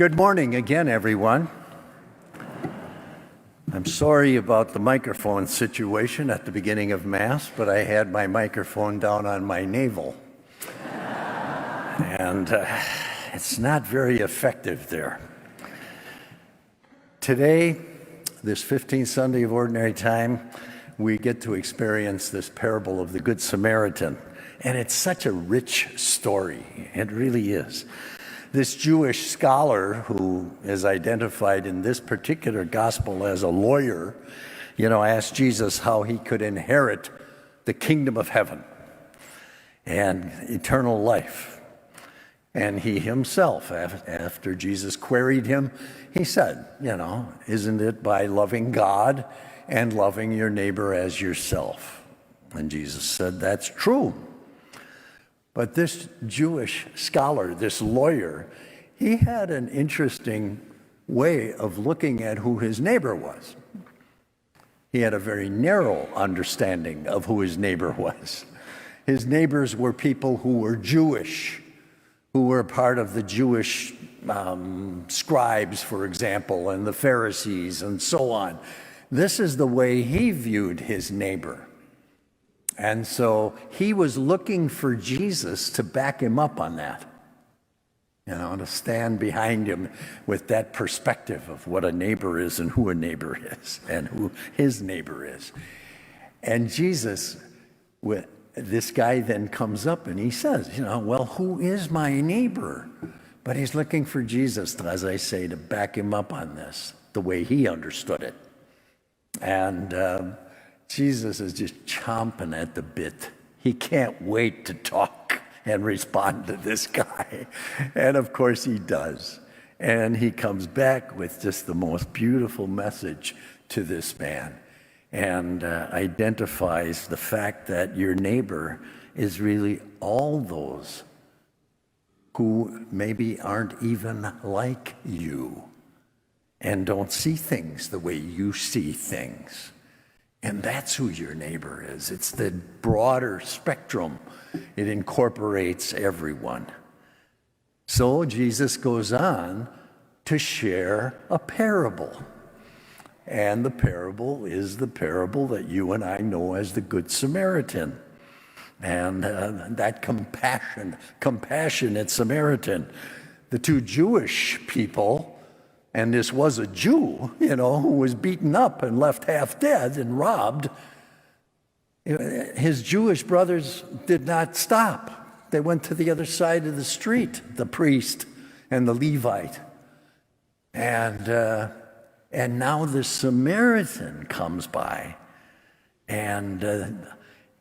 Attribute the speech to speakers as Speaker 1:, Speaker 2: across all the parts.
Speaker 1: Good morning again, everyone. I'm sorry about the microphone situation at the beginning of Mass, but I had my microphone down on my navel. And it's not very effective there. Today, this 15th Sunday of Ordinary Time, we get to experience this parable of the Good Samaritan. And it's such a rich story. It really is. This Jewish scholar, who is identified in this particular gospel as a lawyer, asked Jesus how he could inherit the kingdom of heaven and eternal life. And he himself, after Jesus queried him, he said, isn't it by loving God and loving your neighbor as yourself? And Jesus said, that's true. But this Jewish scholar, this lawyer, he had an interesting way of looking at who his neighbor was. He had a very narrow understanding of who his neighbor was. His neighbors were people who were Jewish, who were part of the Jewish scribes, for example, and the Pharisees and so on. This is the way he viewed his neighbor. And so he was looking for Jesus to back him up on that, to stand behind him with that perspective of what a neighbor is and who a neighbor is and who his neighbor is. And Jesus, this guy then comes up and he says, well, who is my neighbor? But he's looking for Jesus, as I say, to back him up on this, the way he understood it. And Jesus is just chomping at the bit. He can't wait to talk and respond to this guy. And of course he does. And he comes back with just the most beautiful message to this man and identifies the fact that your neighbor is really all those who maybe aren't even like you and don't see things the way you see things. And that's who your neighbor is. It's the broader spectrum. It incorporates everyone. So Jesus goes on to share a parable. And the parable is the parable that you and I know as the Good Samaritan. And that compassionate Samaritan. The two Jewish people, and this was a Jew, who was beaten up and left half dead and robbed. His Jewish brothers did not stop. They went to the other side of the street, the priest and the Levite. And now the Samaritan comes by. And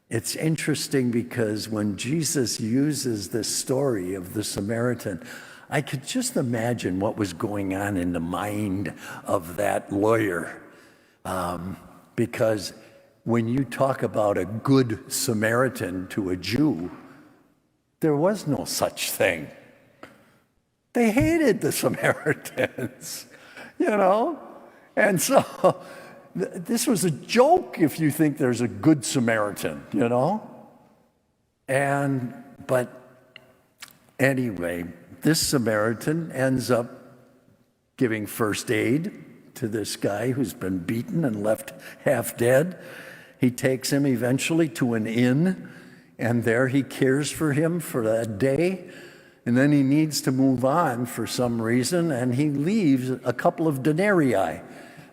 Speaker 1: it's interesting because when Jesus uses this story of the Samaritan, I could just imagine what was going on in the mind of that lawyer. Because when you talk about a good Samaritan to a Jew, there was no such thing. They hated the Samaritans, And so this was a joke if you think there's a good Samaritan, But anyway, this Samaritan ends up giving first aid to this guy who's been beaten and left half dead. He takes him eventually to an inn, and there he cares for him for a day, and then he needs to move on for some reason, and he leaves a couple of denarii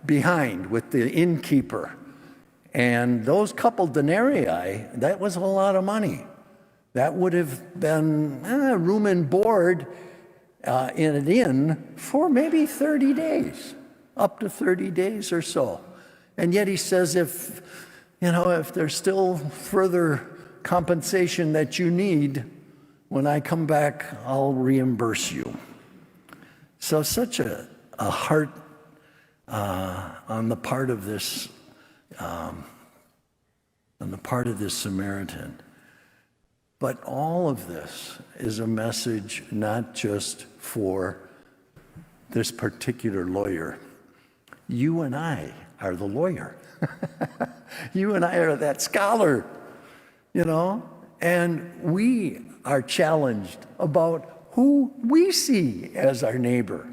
Speaker 1: behind with the innkeeper. And those couple denarii, that was a lot of money. That would have been room and board in an inn for maybe 30 days, up to 30 days or so. And yet he says, if there's still further compensation that you need, when I come back, I'll reimburse you. So such a heart on the part of this Samaritan. But all of this is a message not just for this particular lawyer. You and I are the lawyer. You and I are that scholar, and we are challenged about who we see as our neighbor.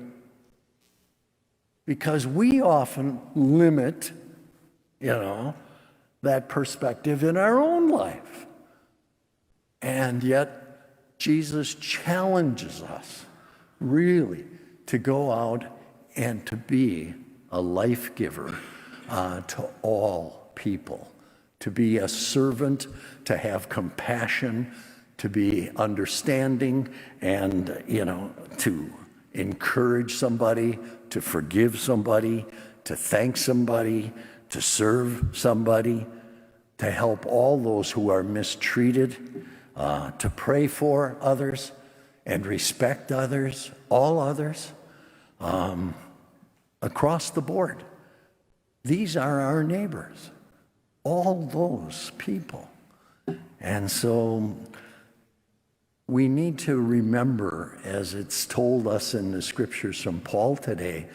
Speaker 1: because we often limit, that perspective in our own life. And yet, Jesus challenges us really to go out and to be a life giver to all people, to be a servant, to have compassion, to be understanding, and, to encourage somebody, to forgive somebody, to thank somebody, to serve somebody, to help all those who are mistreated, to pray for others and respect others, all others, across the board. These are our neighbors, all those people. And so we need to remember, as it's told us in the scriptures from Paul today,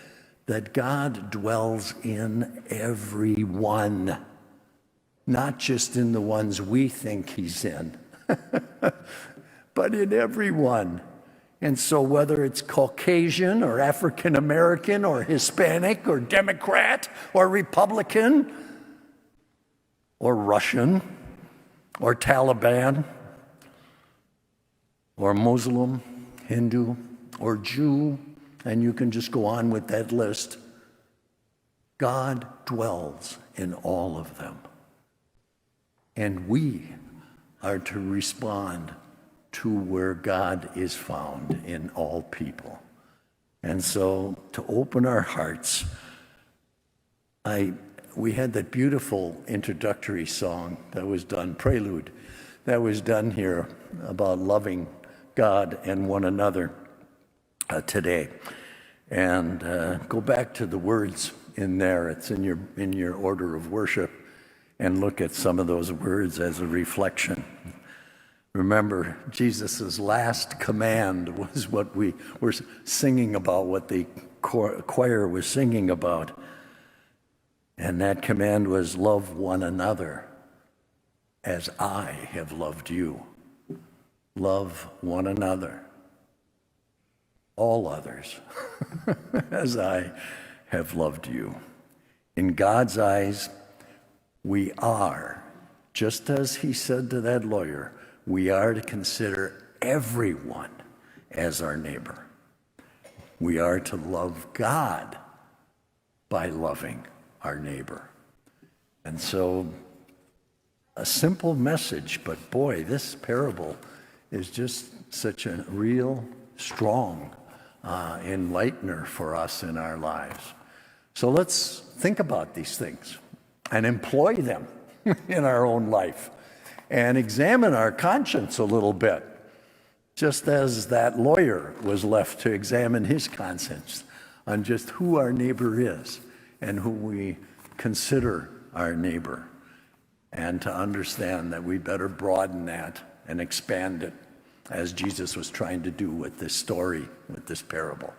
Speaker 1: that God dwells in everyone, not just in the ones we think he's in, but in everyone. And so whether it's Caucasian or African American or Hispanic or Democrat or Republican or Russian or Taliban or Muslim, Hindu, or Jew, and you can just go on with that list, God dwells in all of them. And we are to respond to where God is found in all people. And so to open our hearts, we had that beautiful introductory song that was done, prelude, that was done here about loving God and one another today. And go back to the words in there. It's in your order of worship, and look at some of those words as a reflection. Remember, Jesus' last command was what we were singing about, what the choir was singing about. And that command was, love one another as I have loved you. Love one another, all others, as I have loved you. In God's eyes, we are, just as he said to that lawyer, we are to consider everyone as our neighbor. We are to love God by loving our neighbor. And so, a simple message, but boy, this parable is just such a real strong enlightener for us in our lives. So let's think about these things and employ them in our own life and examine our conscience a little bit, just as that lawyer was left to examine his conscience on just who our neighbor is and who we consider our neighbor, and to understand that we better broaden that and expand it, as Jesus was trying to do with this story, with this parable.